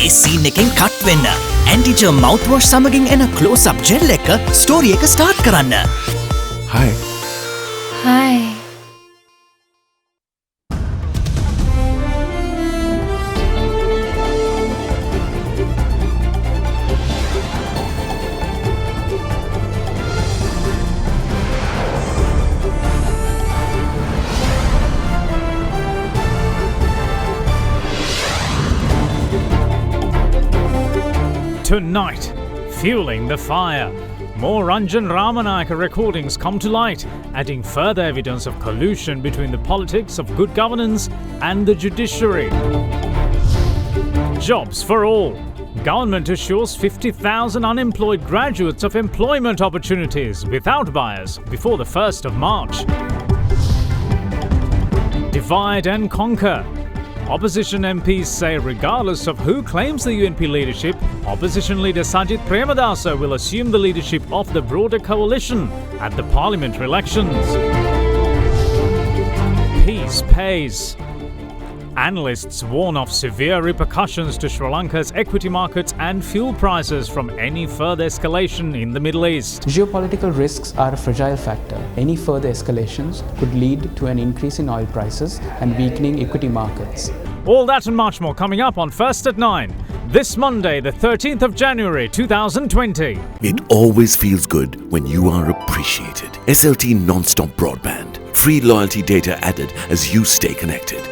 ඒ scene එකෙන් cut වෙන්න. ඇන්ටිජර් මවුත්වොෂ් සමගින් එන ක්ලෝස් අප් ජෙල් එක ස්ටෝරි එක ස්ටාර්ට් කරන්න. Hi. Hi. Tonight, fueling the fire. More Ranjan Ramanayaka recordings come to light, adding further evidence of collusion between the politics of good governance and the judiciary. Jobs for all. Government assures 50,000 unemployed graduates of employment opportunities without bias before the 1st of March. Divide and conquer. Opposition MPs say regardless of who claims the UNP leadership, opposition leader Sajith Premadasa will assume the leadership of the broader coalition at the parliamentary elections. Peace pays. Analysts warn of severe repercussions to Sri Lanka's equity markets and fuel prices from any further escalation in the Middle East. Geopolitical risks are a fragile factor. Any further escalations could lead to an increase in oil prices and weakening equity markets. All that and much more coming up on First at 9, this Monday, the 13th of January 2020. It always feels good when you are appreciated. SLT non-stop broadband. Free loyalty data added as you stay connected.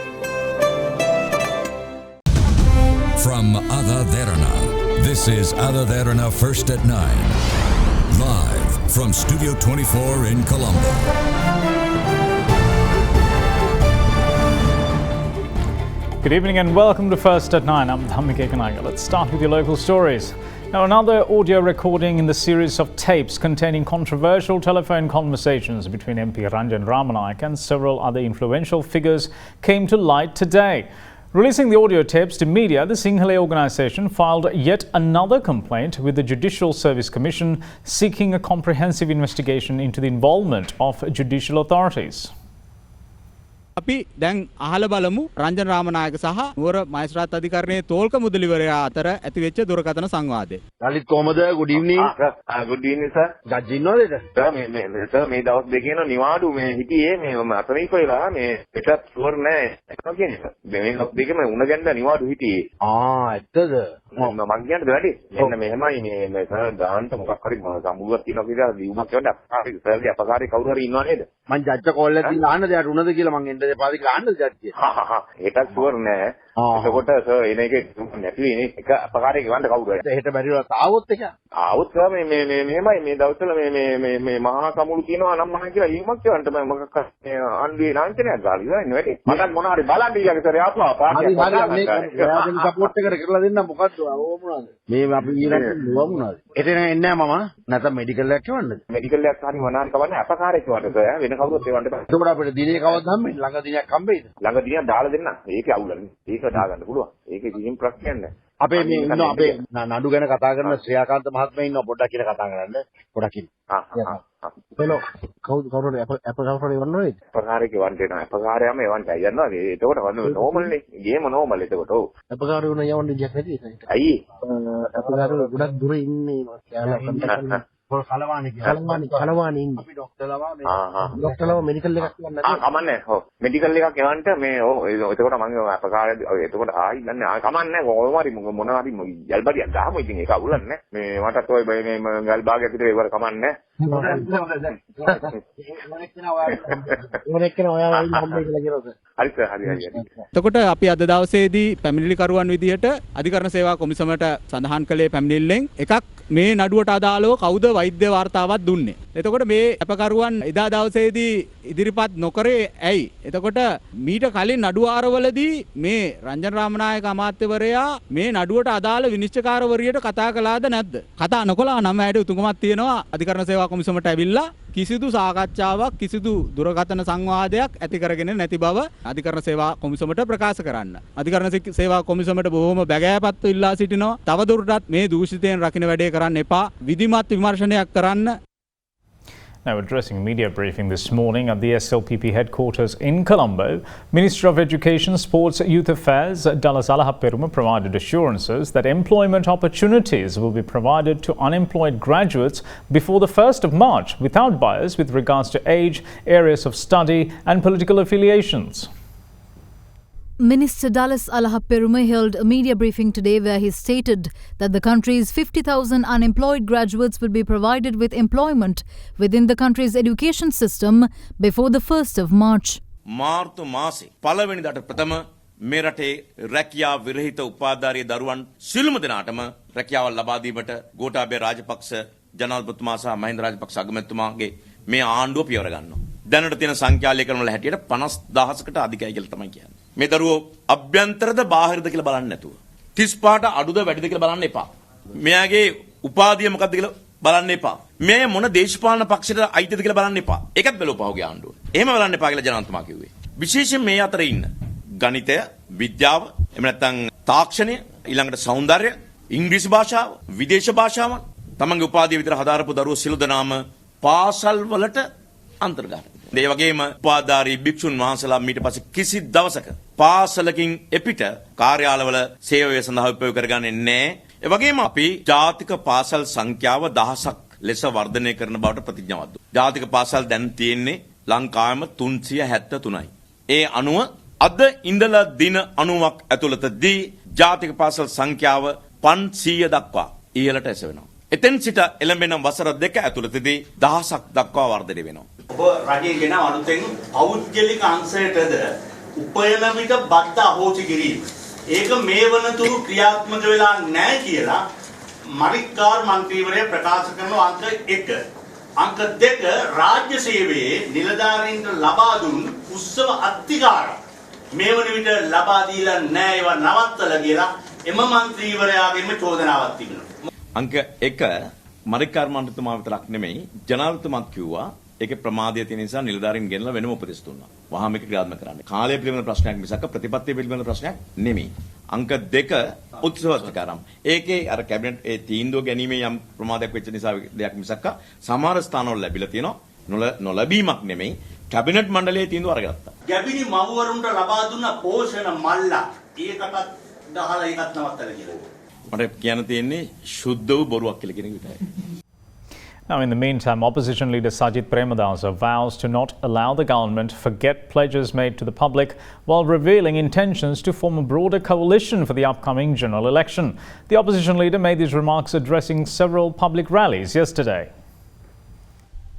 From AdaDerana, this is AdaDerana First at 9. Live from Studio 24 in Colombo. Good evening and welcome to First at 9. I'm Dhammike Kanaga. Let's start with your local stories. Now, another audio recording in the series of tapes containing controversial telephone conversations between MP Ranjan Ramanayaka and several other influential figures came to light today. Releasing the audio tapes to media, the Sinhala organisation filed yet another complaint with the Judicial Service Commission seeking a comprehensive investigation into the involvement of judicial authorities. අපි දැන් අහල බලමු රංජන රාමනායක සහ නුවර මහේස්ත්‍රාත් අධිකරණයේ තෝල්ක මුදලිවරයා අතර ඇතිවෙච්ච දුරකථන සංවාදය. ලලිත් කොහමද? good evening. good evening sir. ජජ් ඉන්නවද? සර් මේ දවස් දෙකේන නිවාඩු මේ හිටියේ මේ අතරීක වෙලා මේ පිටත් ෂුවර් නෑ එකක් කියන්නේ. මේ දවස් දෙකේම උණ ගැන්න නිවාඩු හිටියේ. ඇත්තද? මම කියන්නද වැඩි? මෙන්න මෙහෙමයි මේ සර් දාන්න මොකක් හරි සම්මුතියක් තියෙනවා කියලා ලියුමක් කියවන්න අපකාරී සර්ගේ අපකාරී කවුරු හරි ඉන්නව නේද? මං ජජ්ජ කෝල් එකක් දීලා අහන්නද යාට උනද කියලා මං එන්න දෙපා දිග අහන්නද ජජ්ජිය? ඒකත් ෂුවර් නෑ. එතකොට සර් එන එක නැති වෙන්නේ එක අපකාරී ගවන්න කවුරු හරි. එහෙට බැරිව ආවොත් එක. ආවොත් සර් මේ මෙහෙමයි මේ දවස්වල මේ මහා සමුළු කියනවා නම් මම කියලා ලියුමක් කියවන්න මම මොකක් අන්දුවේ නාන්තනයක් ගාලා ඉවරයි නෙවෙයි. මටත් මොනවා හරි බලන්න ඊළඟ සර් ආපුවා පාටියක් බලන්න. හරි මේක ඔයාලගේ සපෝට් එකට කරලා දෙන්න මොකද්ද ඕම මොනවාද? මේ අපි ඊළඟට නුව මොනවාද? එතන එන්නේ නැහැ මම. නැත්නම් මෙඩිකල් එකක් කියවන්නද? මෙඩිකල් එකක් හරි මොනවා කවන්නේ අපකාරී කියවන්න සර්. වෙන කවුරුත් ඒවන්න බෑ. එතකොට අපිට දිනේ කවද්ද හම්බෙන්නේ? ළඟ දිනයක් හම්බෙයිද? ළඟ දිනයක් දාලා දෙන්න. ඒකේ අවුලන්නේ. ඒක දාගන්න පුළුවන්. ඒකේ කිසිම ප්‍රශ්නයක් නැහැ. අපේ මේ ඉන්න අපේ නඩු ගැන කතා කරන ශ්‍රේයාකාන්ත මහත්මයා ඉන්නවා පොඩ්ඩක් කියලා කතා කරන්න. පොඩ්ඩක් ඉන්න. හෙලෝ කවුරුද අපකාරී වන්නේද? අපකාරී කියවන්න එනවා. අපකාරයම එවන්නයි යනවා. එතකොට වන්න නෝමල්නේ. ගේම නෝමල් එතකොට. ඔව්. අපකාරී වුණා යවන්න දෙයක් නැති ඒක. අයියේ. අපකාරී ගොඩක් දුර ඉන්නේ කියලා කන්ටැක්ට් කලවාණි කලවාණි ඉන්නේ. අපි ડોක්ටර්ලව මෙඩිකල් එකක් කියන්න නැද්ද? කමන්නේ. ඔව්. මෙඩිකල් එකක් යවන්න මේ ඔව් එතකොට මම අපකාරය එතකොට ආයි දන්නේ කමන්නේ කොහොම හරි මොනවා හරි යල්බඩියක් ගහමු ඉතින් ඒක අවුලන්නේ. මේ මටත් ඔය මේ ගල් භාගයක් විතර ඒවර කමන්නේ. එතකොට අපි අද දවසේදී පැමිණිලිකරුවන් විදිහට අධිකරණ සේවා කොමිසමට සඳහන් කළේ පැමිණිල්ලෙන් එකක් මේ නඩුවට අදාළව කවුද වෛද්‍ය වාර්තාවක් දුන්නේ. එතකොට මේ අපකරුවන් එදා දවසේදී ඉදිරිපත් නොකරේ ඇයි? එතකොට මීට කලින් නඩුවාරවලදී මේ රංජන රාමනායක අමාත්‍යවරයා මේ නඩුවට අදාළ විනිශ්චයකාරවරියට කතා කළාද නැද්ද? කතා නොකළා නම් ඇයට උතුමක් තියෙනවා අධිකරණ සේවා කොමිසමට ඇවිල්ලා කිසිදු සාකච්ඡාවක් කිසිදු දුරකථන සංවාදයක් ඇති කරගෙන නැති බව අධිකරණ සේවා කොමිසමට ප්‍රකාශ කරන්න. අධිකරණ සේවා කොමිසමට බොහෝම බැගෑපත්ව ඉල්ලා සිටිනවා. තවදුරටත් මේ දූෂිතයන් රකින්න වැඩේ කරන්න එපා. විධිමත් විමර්ශනයක් කරන්න. Now, addressing a media briefing this morning at the SLPP headquarters in Colombo, Minister of Education, Sports, Youth Affairs, Dallas Alahaperuma provided assurances that employment opportunities will be provided to unemployed graduates before the 1st of March without bias with regards to age, areas of study and political affiliations. Minister Dallas Alahaperuma held a media briefing today where he stated that the country's 50,000 unemployed graduates will be provided with employment within the country's education system before the 1st of March. මාර්තු මාසේ පළවෙනිදාට ප්‍රථම මේ රටේ රැකියා විරහිත උපාධාරී දරුවන් සියලුම දෙනාටම රැකියාව ලබා දීමට ගෝඨාභය රාජපක්ෂ ජනාධිපතිතුමා සහ මහින්ද රාජපක්ෂ අගමැතිතුමාගේ මේ ආණ්ඩුව පියවර ගන්නවා. දැනට තියෙන සංඛ්‍යාලේඛන වල හැටියට 50,000කට අධිකයි කියලා තමයි කියන්නේ. මේ දරුවෝ අභ්‍යන්තරද බාහිරද කියලා බලන්නේ නැතුව 35ට අඩුද වැඩිද කියලා බලන්න එපා. මෙයාගේ උපාධිය මොකක්ද කියලා බලන්න එපා. මේ මොන දේශපාලන පක්ෂයකට අයිතිද කියලා බලන්න එපා. ඒකත් බලපහුවගේ ආණ්ඩුව. එහෙම බලන්න එපා කියලා ජනාධිපතිතුමා කිව්වේ. විශේෂයෙන් මේ අතරේ ඉන්න ගණිතය, විද්‍යාව, එහෙම නැත්නම් තාක්ෂණය, ඊළඟට සෞන්දර්ය, ඉංග්‍රීසි භාෂාව, විදේශ භාෂාවන් තමන්ගේ උපාධිය විතර හදාරපු දරුවෝ සිළු දනාම පාසල් වලට අන්තර්ගත. ඒ වගේම උපාධාරී භික්ෂුන් වහන්සේලා ඊට පස්සේ කිසි දවසක පාසලකින් එපිට කාර්යාලවල සේවය සඳහා උපයෝග කරගන්නේ නැහැ. ඒ වගේම අපි ජාතික පාසල් සංඛ්‍යාව 1000ක් ලෙස වර්ධනය කරන බවට ප්‍රතිඥාවක් දුන්නා. ජාතික පාසල් දැන් තියෙන්නේ ලංකාවෙම 373යි. ඒ අනුව අද ඉඳලා දින 90ක් ඇතුළතදී ජාතික පාසල් සංඛ්‍යාව 500 දක්වා ඉහළට එසවෙනවා. එතෙන් සිට එළඹෙන වසර 2 ඇතුළතදී 1000ක් දක්වා වර්ධනය වෙනවා. ඔබ රජයේ ගෙන අලුතෙන් පෞද්ගලික අංශයටද උපයන විට බද්ද අහෝසි කිරීම. ඒක මේ වනතුරු ක්‍රියාත්මක වෙලා නැහැ කියලා මරික්කාර් මන්ත්‍රීවරයා ප්‍රකාශ කරන අංක 1. අංක 2 රාජ්‍ය සේවයේ නිලධාරීන්ට ලබා දුන් උත්සව අධිකාර මේ වන විට ලබා දීලා නැහැ ඒවා නවත්තලා කියලා එම මන්ත්‍රීවරයාගෙන්ම චෝදනාවක් තිබෙනවා. අංක 1 මරික්කාර් මන්ත්‍රීතුමා විතරක් නෙමෙයි ජනාධිපතිතුමාත් කිව්වා ඒකේ ප්‍රමාදය තියෙන නිසා නිලධාරීන් ගෙනලා වෙනම උපදෙස් දුන්නා. වහාම එක ක්‍රියාත්මක කරන්න. කාලය පිළිබඳ ප්‍රශ්නයක් මිසක් ප්‍රතිපත්තිය පිළිබඳ ප්‍රශ්නයක් නෙමෙයි. අංක 2 උත්සවස්කාරම්. ඒකේ අර කැබිනට් ඒ තීන්දුව ගැනීමේ යම් ප්‍රමාදයක් වෙච්ච නිසා දෙයක් මිසක් සමහර ස්ථානවල ලැබිලා තියෙනවා. නොලැබීමක් නෙමෙයි. කැබිනට් මණ්ඩලයේ තීන්දුව අරගත්තා. ගැබිනි මව්වරුන්ට ලබා දුන්න පෝෂණ මල්ල ඒකටත් ගහලා ඒකත් නවත්තලා කියලා. මට කියන්න තියෙන්නේ සුද්ධ වූ බොරුවක් කියලා කියන එක විතරයි. Now, in the meantime, opposition leader Sajith Premadasa vows to not allow the government to forget pledges made to the public while revealing intentions to form a broader coalition for the upcoming general election. The opposition leader made these remarks addressing several public rallies yesterday.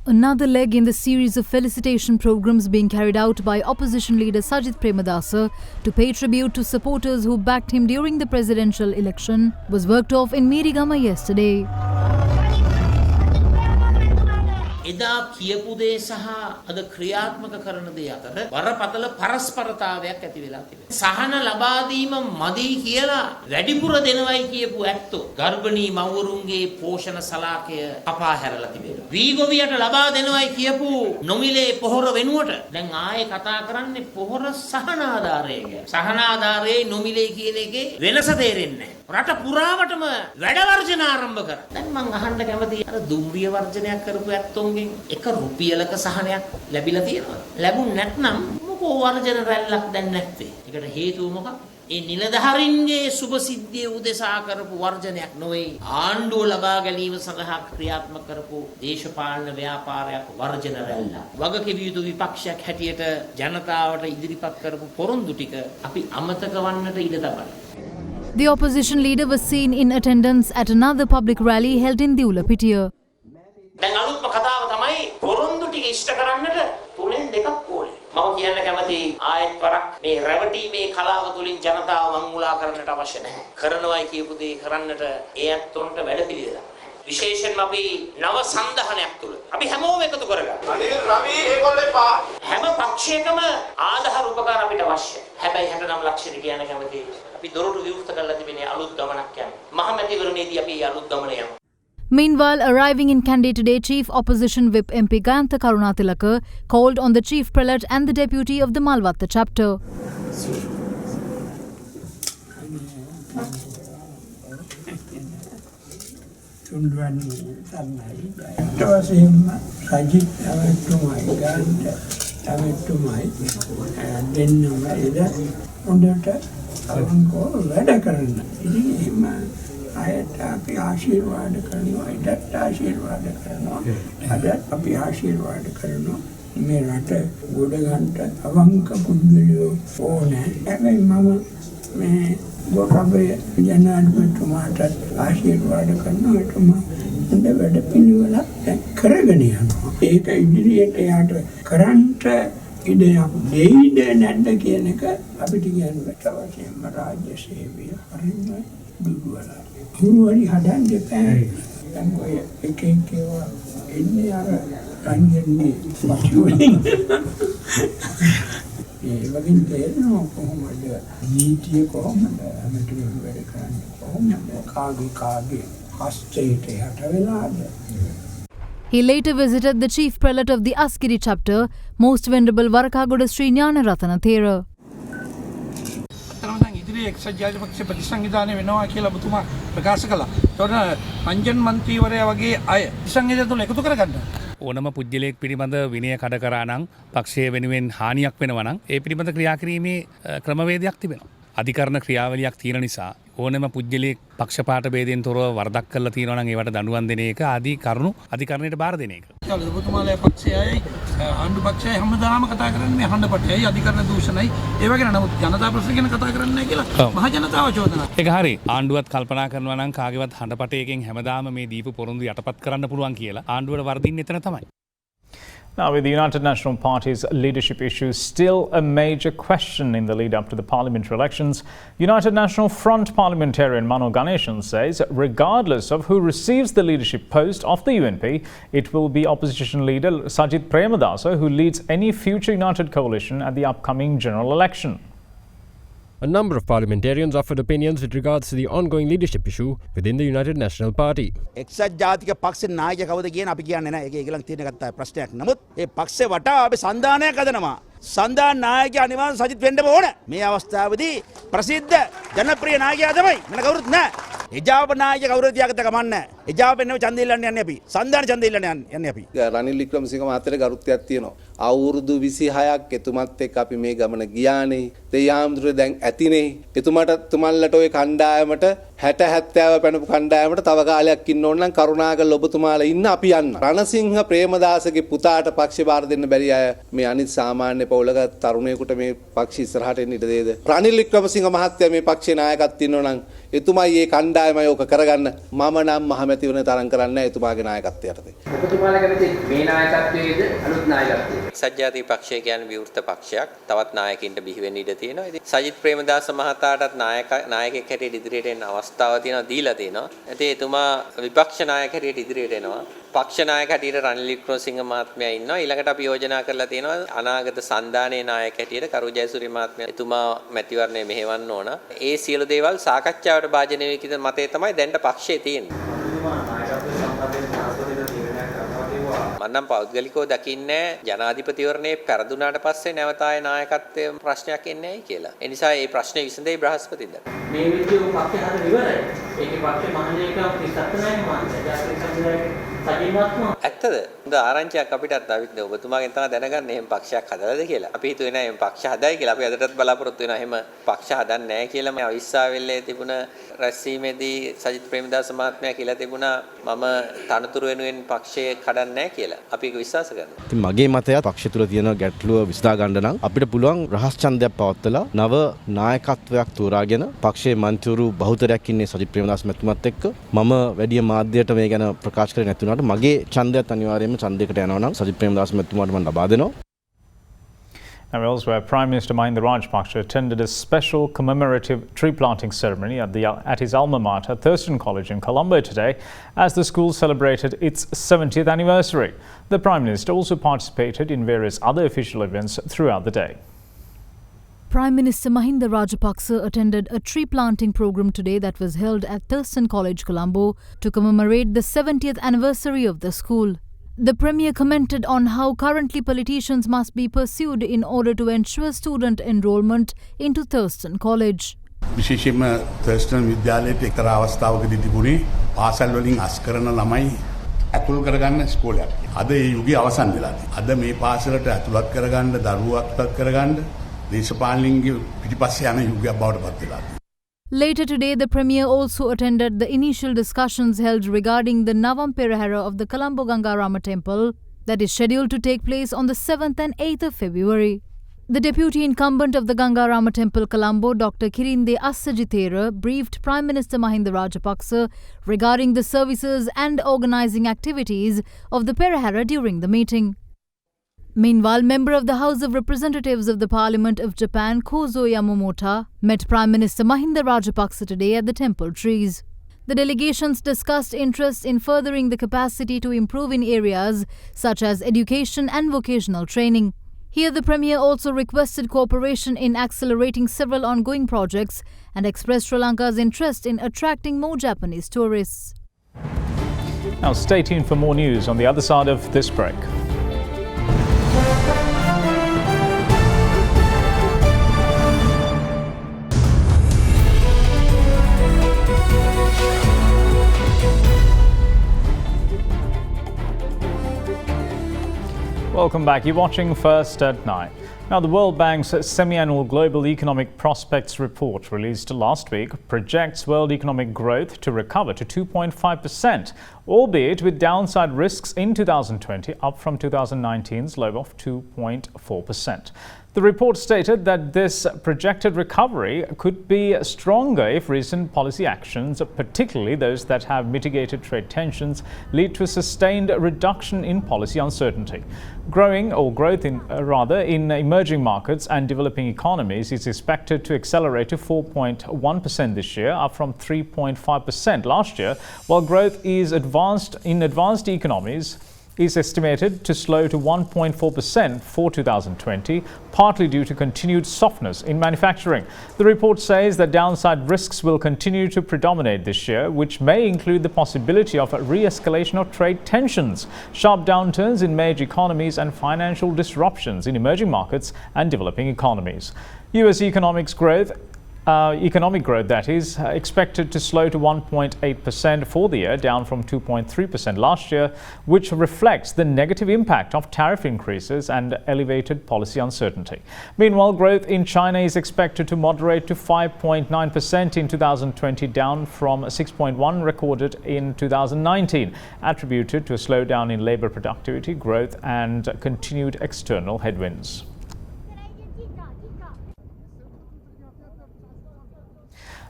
Another leg in the series of felicitation programs being carried out by opposition leader Sajith Premadasa to pay tribute to supporters who backed him during the presidential election was worked off in Mirigama yesterday. එදා කියපු දේ සහ අද ක්‍රියාත්මක කරන දේ අතර බරපතල පරස්පරතාවයක් ඇති වෙලා තිබෙනවා. සහන ලබා දීම මදි කියලා වැඩිපුර දෙනවයි කියපු ඇත්තෝ ගර්භණී මව්වරුන්ගේ පෝෂණ සලාකය කපා හැරලා තිබෙනවා. වීගොවියට ලබා දෙනවයි කියපු නොමිලේ පොහොර වෙනුවට දැන් ආයේ කතා කරන්නේ පොහොර සහන ආධාරය ගැන. සහන ආධාරයේ නොමිලේ කියන එකේ වෙනස තේරෙන්නේ නැහැ. රට පුරාවටම වැඩ වර්ජන ආරම්භ කරා. දැන් මං අහන්න කැමතියි අර දුම්රිය වර්ජනයක් කරපු ඇත්තොන්ගෙන් එක රුපියලක සහනයක් ලැබිලා තියෙනවා. ලැබුණ නැත්නම් මොකෝ වර්ජන රැල්ලක් දැන් නැත්තේ. ඒකට හේතුව මොකක්ද? ඒ නිලධාරීන්ගේ සුබසිද්ධිය උදෙසා කරපු වර්ජනයක් නොවේ. ආණ්ඩුව ලබා ගැනීම සඳහා ක්‍රියාත්මක කරපු දේශපාලන ව්‍යාපාරයක් වර්ජන රැල්ල. වගකිවිය යුතු විපක්ෂයක් හැටියට ජනතාවට ඉදිරිපත් කරපු පොරොන්දු ටික අපි අමතක වන්නට ඉඩ තබනවා. The opposition leader was seen in attendance at another public rally held in Diulapitiya. දැන් අලුත්ම කතාව තමයි පොරොන්දු ටික ඉෂ්ට කරන්නට තුනෙන් දෙකක් ඕනේ. මම කියන්න කැමති ආයත් වරක් මේ රැවටීමේ කලාව තුලින් ජනතාව මංගුලා කරන්නට අවශ්‍ය නැහැ. කරනවායි කියපු දේ කරන්නට ඒ අත්ොන්ට වැඩපිළිවෙලක්. විශේෂයෙන්ම අපි නව සංධානයක් තුල අපි හැමෝම එකතු කරගන්න. අනිල් රවි ඒගොල්ලෝ එපා. හැම පක්ෂයකම ආධාර උපකාර අපිට අවශ්‍යයි. හැබැයි 69 ලක්ෂෙට කියන්න කැමති අපි දොරටු විවෘත කරලා තිබෙනේ අලුත් ගමනක් යන්න. මහමැතිවරණයේදී අපි අලුත් ගමන යමු. Meanwhile, arriving in Kandy today, Chief Opposition Whip MP Gayantha Karunatilaka called on the Chief Prelate and the Deputy of the Malvatta chapter. තුන්වන් සන්නයි ඊට වශයෙන්ම සජිත් අවතුමයි ගාන්ට අවතුමයි දෙන්නම එද හොඳට අවංකව වැඩ කරන. ඉතින් එහෙම අයට අපි ආශිර්වාද කරනවා, එදත් ආශිර්වාද කරනවා, අදත් අපි ආශිර්වාද කරනවා. මේ රට ගොඩ ගන්නට අවංක පුද්ගලයෝ ඕනේ. හැබැයි මම මේ ගොඩබේ ජනාධිපතිතුමාට ආශිර්වාද කරනවා. එතුමා හොඳ වැඩ පිළිවෙලක් කරගෙන යනවා. ඒක ඉදිරියට යාට කරන්ට ඉඩයක් දෙයිද නැද්ද කියන එක අපිට කියන්න අවශ්‍යම රාජ්‍ය සේවය හරිම දුර්වලයි. හුරුවරි හදන්න දෙපෑ. දැන් ඔය එක ඒවා එන්නේ අර රංජන්නේ වචුවලින්. ඒ වගේ තේරෙනවා කොහොමද නීතිය කොහොමද අමතක වැඩ කරන්නේ කොහොමද කාගේ හස්තයට යට වෙලාද. He later visited the chief prelate of the Askiri chapter, Most Venerable Varakagoda Sri Gnanaratana Thera. ඉදිරියේ එක්සත් ජාතිපක්ෂ ප්‍රතිසංවිධානය වෙනවා කියලා ඔබතුමා ප්‍රකාශ කළා. ඒතකොට රංජන් මන්ත්‍රීවරයා වගේ අය ප්‍රතිසංවිධානය තුල එකතු කරගන්න. ඕනම පුද්ගලයෙක් පිළිබඳ විනය කඩ කරා නම් පක්ෂය වෙනුවෙන් හානියක් වෙනවා නම් ඒ පිළිබඳ ක්‍රියා කිරීමේ ක්‍රමවේදයක් තිබෙනවා. අධිකරණ ක්‍රියාවලියක් තියෙන නිසා ඕනෑම පුද්ගලයෙක් පක්ෂපාත ભેදයෙන් තොරව වරදක් කරලා තියෙනවා නම් ඒවට දඬුවම් දෙන එක ආදී කරුණු අධිකරණයට බාර දෙන එක. ඔබතුමාලා පක්ෂයයි ආණ්ඩු පක්ෂයයි හැමදාම කතා කරන්නේ මේ හඬපටයයි අධිකරණ දූෂණයි ඒ වගේ නමුත් ජනතා ප්‍රශ්න ගැන කතා කරන්නේ නැහැ කියලා මහ ජනතාව චෝදනා. ඒක හරි. ආණ්ඩුවත් කල්පනා කරනවා නම් කාගේවත් හඬපටයකින් හැමදාම මේ දීපු පොරොන්දු යටපත් කරන්න පුළුවන් කියලා ආණ්ඩුවට වර්ධින්න එතන තමයි. Now, with the United National Party's leadership issues still a major question in the lead up to the parliamentary elections, United National Front parliamentarian Mano Ganeshan says regardless of who receives the leadership post of the UNP, it will be opposition leader Sajith Premadasa who leads any future united coalition at the upcoming general election. A number of parliamentarians offered opinions with regards to the ongoing leadership issue within the United National Party. එක්සත් ජාතික පක්ෂේ නායකයා කවුද කියන අපි කියන්නේ නැහැ. ඒක ඒගොල්ලන් තියෙන එකත් ප්‍රශ්නයක්. නමුත් මේ පක්ෂේ වටා අපි සන්දානයක් හදනවා. සන්දාන නායකයා අනිවාර්යෙන් සජිත් වෙන්න ඕන. මේ අවස්ථාවේදී ප්‍රසිද්ධ ජනප්‍රිය නායකයා තමයි. වෙන කවුරුත් නැහැ. එජාප නායක කවුරුද තියාගත්ත කමක් නැහැ. එජාප එන්නේ ඡන්දෙ ඉල්ලන්න යන්නේ අපි. සන්දාන ඡන්දෙ ඉල්ලන්න යන්නේ අපි. රනිල් වික්‍රමසිංහ මහත්තයාට ගරුත්වයක් තියෙනවා. අවුරුදු 26ක් එතුමත් එක්ක අපි මේ ගමන ගියානේ. දෙයාම්දුර දැන් ඇතිනේ. එතුමාට තුමන්ලට ওই කණ්ඩායමට 60 70 පැනපු කණ්ඩායමට තව කාලයක් ඉන්න ඕන නම් කරුණාකරලා ඔබතුමාලා ඉන්න අපි යන්න. රණසිංහ ප්‍රේමදාසගේ පුතාට පක්ෂ බාර දෙන්න බැරි අය මේ අනිත් සාමාන්‍ය පවුලක තරුණයෙකුට මේ පක්ෂ ඉස්සරහට එන්න ඉඩ දෙයිද? රනිල් වික්‍රමසිංහ මහත්තයා මේ පක්ෂේ නායකත්වයක් ඉන්නෝ නම් එතුමයි මේ කණ්ඩායමයි ඕක කරගන්න. මම නම් මහමැති වෙන තරම් කරන්නේ නැහැ එතුමාගේ නායකත්වයටද. ඔබතුමාලා කැමති මේ නායකත්වයේද අලුත් නායකත්වයේද? එක්සත් ජාතික පක්ෂය කියන්නේ විවෘත පක්ෂයක්. තවත් නායකින්ට බිහි වෙන්න ඉඩ තියෙනවා. ඉතින් සජිත් ප්‍රේමදාස මහතාටත් නායකයෙක් හැටියට ඉදිරියට එන්න අවස්ථාව තියෙනවා දීලා තියෙනවා. ඉතින් එතුමා විපක්ෂ නායක හැටියට ඉදිරියට එනවා. පක්ෂ නායක හැටියට රනිල් වික්‍රමසිංහ මහත්මයා ඉන්නවා. ඊළඟට අපි යෝජනා කරලා තියෙනවා අනාගත සන්දානයේ නායක හැටියට කරු ජයසූරිය මහත්මයා එතුමා මැතිවරණය මෙහෙවන්න ඕන. ඒ සියලු දේවල් සාකච්ඡාවට භාජනය වෙයි කියන මතය තමයි දැනට පක්ෂයේ තියෙන්නේ. මන්නම් පෞද්ගලිකව දකින්නේ ජනාධිපතිවරණේ පෙරදුනාට පස්සේ නැවත ආයේ නායකත්වයේ ප්‍රශ්නයක් එන්නේ නැයි කියලා. ඒ නිසා මේ ප්‍රශ්නේ විසඳෙයි බ්‍රහස්පතින්දා. මේ විදිහේ පක්ෂ හද ඉවරයි. ඒකේ පක්ෂ මහලේකම් 37 නැහැ මාත්. ඇත්තද? හොඳ ආරංචියක් අපිටත් ආවිත් ඔබතුමාගෙන් තමයි දැනගන්නේ එහෙම පක්ෂයක් හදලාද කියලා. අපි හිතුවේ නෑ එහෙම පක්ෂ හදයි කියලා. අපි අදටත් බලාපොරොත්තු වෙනවා එහෙම පක්ෂ හදන්නේ නෑ කියලා. මේ අවිස්සාවෙල්ලේ තිබුණ රැස්වීමේදී සජිත් ප්‍රේමදාස මහත්මයා කියලා තිබුණා මම තනතුරු වෙනුවෙන් පක්ෂය කඩන්නේ නෑ කියලා. අපි ඒක විශ්වාස කරනවා. ඉතින් මගේ මතයත් පක්ෂ තුල තියෙන ගැටලුව විසඳා ගන්න නම් අපිට පුළුවන් රහස් ඡන්දයක් පවත්වලා නව නායකත්වයක් තෝරාගෙන පක්ෂයේ මන්ත්‍රීවරු බහුතරයක් ඉන්නේ සජිත් ප්‍රේමදාස මහත්මයාත් එක්ක මම වැඩි මාධ්‍යයට මේ ගැන ප්‍රකාශ කරේ නැති වුණාට මගේ ඡන්දයත් අනිවාර්යයෙන්ම ඡන්දයකට යනවා නම් සජිත් ප්‍රේමදාස මහත්මයාට මම ලබා දෙනවා. Now elsewhere, Prime Minister Mahinda Rajapaksa attended a special commemorative tree planting ceremony at his alma mater, Thurston College in Colombo today, as the school celebrated its 70th anniversary. The Prime Minister also participated in various other official events throughout the day. Prime Minister Mahinda Rajapaksa attended a tree planting program today that was held at Thurston College, Colombo, to commemorate the 70th anniversary of the school. The Premier commented on how currently politicians must be pursued in order to ensure student enrolment into Thurston College. විශේෂයෙන්ම Thurstan විද්‍යාලයට එක්තරා අවස්ථාවකදී තිබුණේ පාසල් වලින් අස් කරන ළමයි ඇතුල් කරගන්න ස්කෝලයක්. අද ඒ යුගය අවසන් වෙලා තියෙනවා. අද මේ පාසලට ඇතුළත් කරගන්න දරුවෝ ඇතුළත් කරගන්න දේශපාලනින්ගේ පිටිපස්සේ යන යුගයක් බවට පත් වෙලා තියෙනවා. Later today, the Premier also attended the initial discussions held regarding the Navam Perahera of the Colombo Gangarama Temple that is scheduled to take place on the 7th and 8th of February. The deputy incumbent of the Gangarama Temple, Colombo, Dr. Kirinde Assajithera, briefed Prime Minister Mahinda Rajapaksa regarding the services and organising activities of the Perahera during the meeting. Meanwhile, member of the House of Representatives of the Parliament of Japan, Kozo Yamamota, met Prime Minister Mahinda Rajapaksa today at the temple trees. The delegations discussed interest in furthering the capacity to improve in areas such as education and vocational training. Here, the Premier also requested cooperation in accelerating several ongoing projects and expressed Sri Lanka's interest in attracting more Japanese tourists. Now, stay tuned for more news on the other side of this break. Welcome back. You're watching First at 9. Now, the World Bank's semi-annual Global Economic Prospects report released last week projects world economic growth to recover to 2.5%, albeit with downside risks in 2020, up from 2019's low of 2.4%. The report stated that this projected recovery could be stronger if recent policy actions, particularly those that have mitigated trade tensions, lead to a sustained reduction in policy uncertainty. Growth in emerging markets and developing economies is expected to accelerate to 4.1% this year, up from 3.5% last year, while growth in advanced economies is estimated to slow to 1.4% for 2020, partly due to continued softness in manufacturing. The report says that downside risks will continue to predominate this year, which may include the possibility of a re-escalation of trade tensions, sharp downturns in major economies, and financial disruptions in emerging markets and developing economies. US economic growth that is expected to slow to 1.8% for the year, down from 2.3% last year, which reflects the negative impact of tariff increases and elevated policy uncertainty. Meanwhile, growth in China is expected to moderate to 5.9% in 2020, down from 6.1% recorded in 2019, attributed to a slowdown in labor productivity growth and continued external headwinds.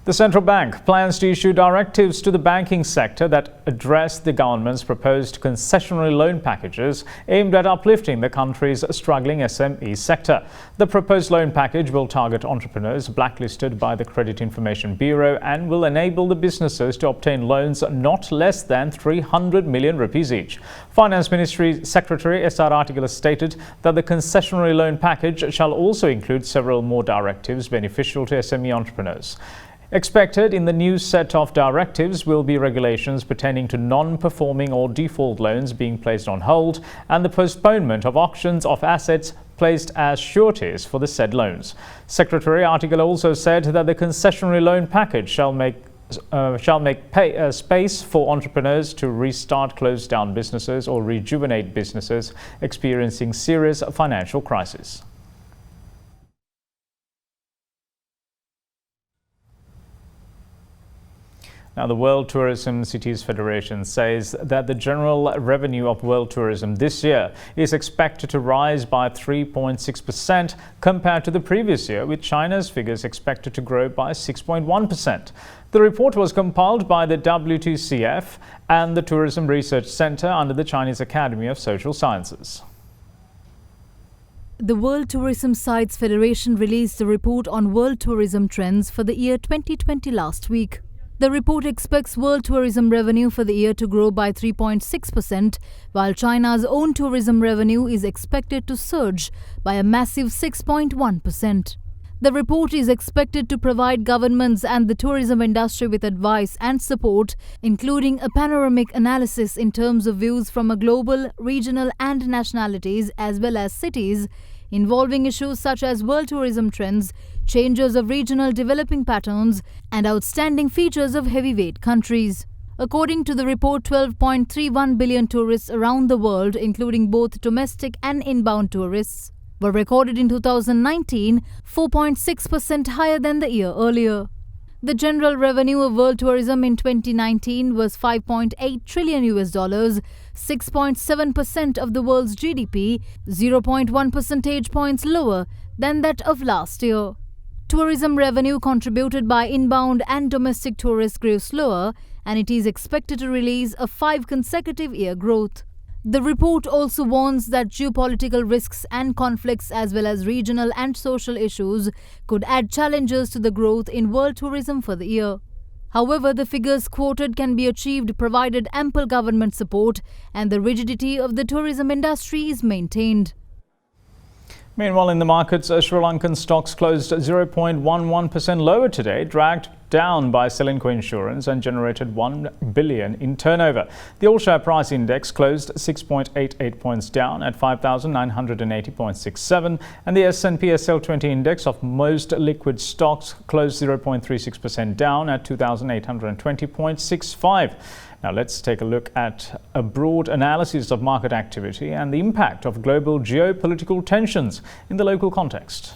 The central bank plans to issue directives to the banking sector that address the government's proposed concessionary loan packages aimed at uplifting the country's struggling SME sector. The proposed loan package will target entrepreneurs blacklisted by the Credit Information Bureau and will enable the businesses to obtain loans not less than 300 million rupees each. Finance Ministry Secretary S.R. Artigala stated that the concessionary loan package shall also include several more directives beneficial to SME entrepreneurs. Expected in the new set of directives will be regulations pertaining to non-performing or default loans being placed on hold and the postponement of auctions of assets placed as sureties for the said loans. Secretary Artigala also said that the concessionary loan package shall make space for entrepreneurs to restart closed down businesses or rejuvenate businesses experiencing serious financial crisis. Now, the World Tourism Cities Federation says that the general revenue of world tourism this year is expected to rise by 3.6% compared to the previous year, with China's figures expected to grow by 6.1%. The report was compiled by the WTCF and the Tourism Research Center under the Chinese Academy of Social Sciences. The World Tourism Sites Federation released a report on world tourism trends for the year 2020 last week. The report expects world tourism revenue for the year to grow by 3.6%, while China's own tourism revenue is expected to surge by a massive 6.1%. The report is expected to provide governments and the tourism industry with advice and support, including a panoramic analysis in terms of views from a global, regional and nationalities as well as cities, involving issues such as world tourism trends, changes of regional developing patterns, and outstanding features of heavyweight countries. According to the report, 12.31 billion tourists around the world, including both domestic and inbound tourists, were recorded in 2019, 4.6% higher than the year earlier. The general revenue of world tourism in 2019 was $5.8 trillion, 6.7% of the world's GDP, 0.1 percentage points lower than that of last year. Tourism revenue contributed by inbound and domestic tourists grew slower, and it is expected to release a 5 consecutive year growth. The report also warns that geopolitical risks and conflicts as well as regional and social issues could add challenges to the growth in world tourism for the year. However, the figures quoted can be achieved provided ample government support and the rigidity of the tourism industry is maintained. Meanwhile, in the markets, Sri Lankan stocks closed 0.11% lower today, dragged down by Selinco Insurance and generated $1 billion in turnover. The all-share price index closed 6.88 points down at 5,980.67, and the S&P SL20 index of most liquid stocks closed 0.36% down at 2,820.65. Now let's take a look at a broad analysis of market activity and the impact of global geopolitical tensions in the local context.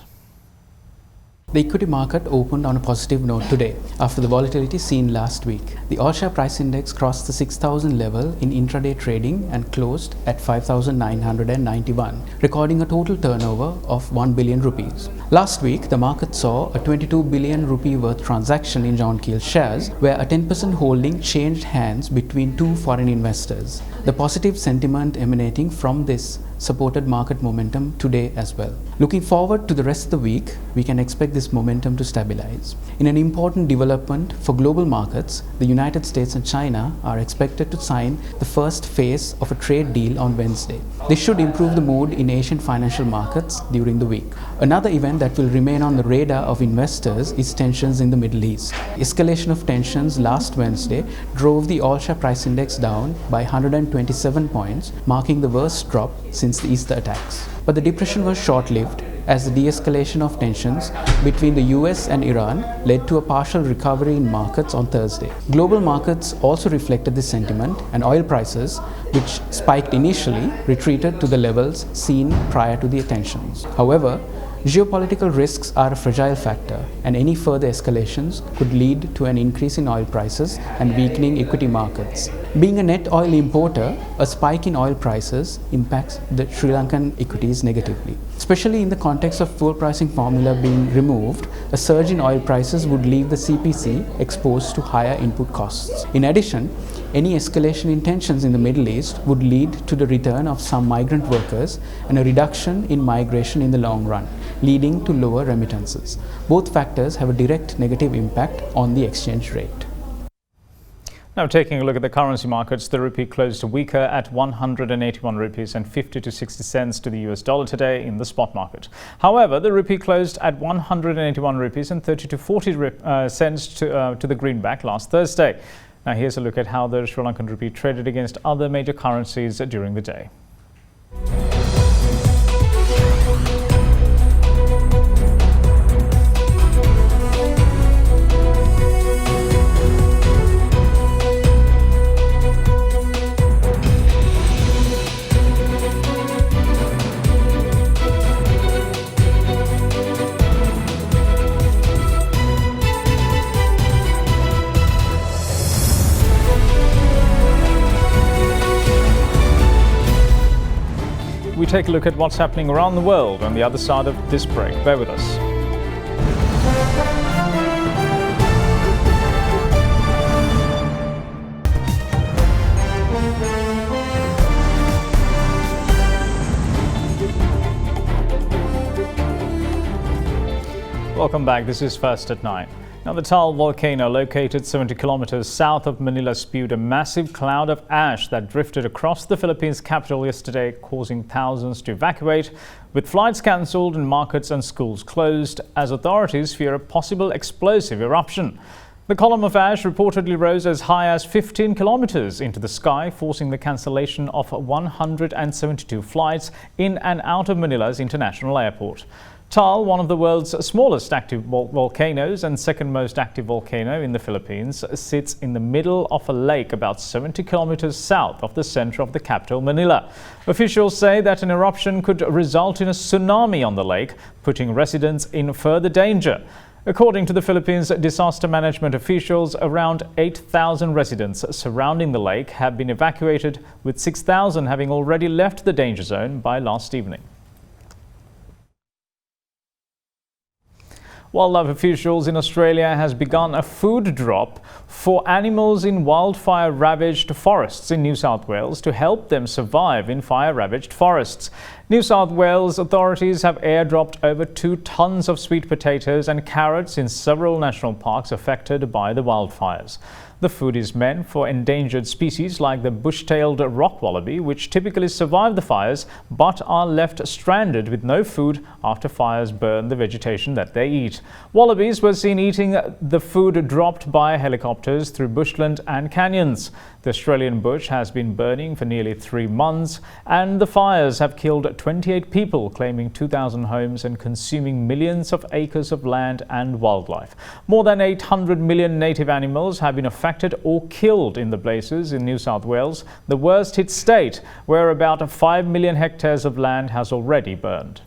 The equity market opened on a positive note today after the volatility seen last week. The all-share price index crossed the 6,000 level in intraday trading and closed at 5,991, recording a total turnover of 1 billion rupees. Last week, the market saw a 22 billion rupee worth transaction in John Keel shares, where a 10% holding changed hands between two foreign investors. The positive sentiment emanating from this supported market momentum today as well. Looking forward to the rest of the week, we can expect this momentum to stabilize. In an important development for global markets, the United States and China are expected to sign the first phase of a trade deal on Wednesday. This should improve the mood in Asian financial markets during the week. Another event that will remain on the radar of investors is tensions in the Middle East. Escalation of tensions last Wednesday drove the all-share price index down by 127 points, marking the worst drop since the Easter attacks. But the depression was short-lived as the de-escalation of tensions between the US and Iran led to a partial recovery in markets on Thursday. Global markets also reflected this sentiment, and oil prices, which spiked initially, retreated to the levels seen prior to the tensions. However, geopolitical risks are a fragile factor, and any further escalations could lead to an increase in oil prices and weakening equity markets. Being a net oil importer, a spike in oil prices impacts the Sri Lankan equities negatively. Especially in the context of fuel pricing formula being removed, a surge in oil prices would leave the CPC exposed to higher input costs. In addition, any escalation in tensions in the Middle East would lead to the return of some migrant workers and a reduction in migration in the long run, leading to lower remittances. Both factors have a direct negative impact on the exchange rate. Now taking a look at the currency markets, the rupee closed weaker at 181 rupees and 50 to 60 cents to the US dollar today in the spot market. However, the rupee closed at 181 rupees and 30 to 40 cents to the greenback last Thursday. Now here's a look at how the Sri Lankan rupee traded against other major currencies during the day. We take a look at what's happening around the world on the other side of this break. Bear with us. Welcome back. This is First at 9. Now, the Tal volcano, located 70 kilometers south of Manila, spewed a massive cloud of ash that drifted across the Philippines capital yesterday, causing thousands to evacuate, with flights cancelled and markets and schools closed as authorities fear a possible explosive eruption. The column of ash reportedly rose as high as 15 kilometers into the sky, forcing the cancellation of 172 flights in and out of Manila's international airport. Taal, one of the world's smallest active volcanoes and second most active volcano in the Philippines, sits in the middle of a lake about 70 kilometers south of the center of the capital, Manila. Officials say that an eruption could result in a tsunami on the lake, putting residents in further danger. According to the Philippines disaster management officials, around 8,000 residents surrounding the lake have been evacuated, with 6,000 having already left the danger zone by last evening. Wildlife officials in Australia has begun a food drop for animals in wildfire-ravaged forests in New South Wales to help them survive in fire-ravaged forests. New South Wales authorities have airdropped over 2 tons of sweet potatoes and carrots in several national parks affected by the wildfires. The food is meant for endangered species like the bush-tailed rock wallaby, which typically survive the fires but are left stranded with no food after fires burn the vegetation that they eat. Wallabies were seen eating the food dropped by helicopters through bushland and canyons. The Australian bush has been burning for nearly 3 months, and the fires have killed 28 people, claiming 2,000 homes and consuming millions of acres of land and wildlife. More than 800 million native animals have been affected or killed in the blazes in New South Wales, the worst hit state, where about 5 million hectares of land has already burned.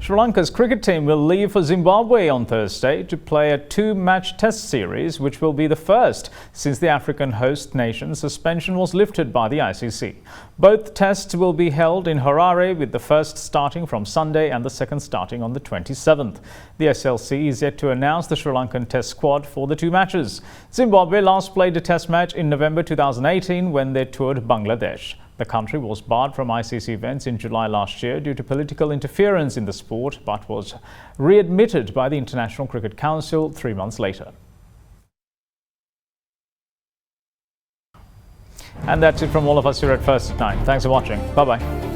Sri Lanka's cricket team will leave for Zimbabwe on Thursday to play a 2-match test series, which will be the first since the African host nation's suspension was lifted by the ICC. Both tests will be held in Harare, with the first starting from Sunday and the second starting on the 27th. The SLC is yet to announce the Sri Lankan test squad for the 2 matches. Zimbabwe last played a test match in November 2018 when they toured Bangladesh. The country was barred from ICC events in July last year due to political interference in the sport, but was readmitted by the International Cricket Council 3 months later. And that's it from all of us here at First at 9. Thanks for watching. Bye-bye.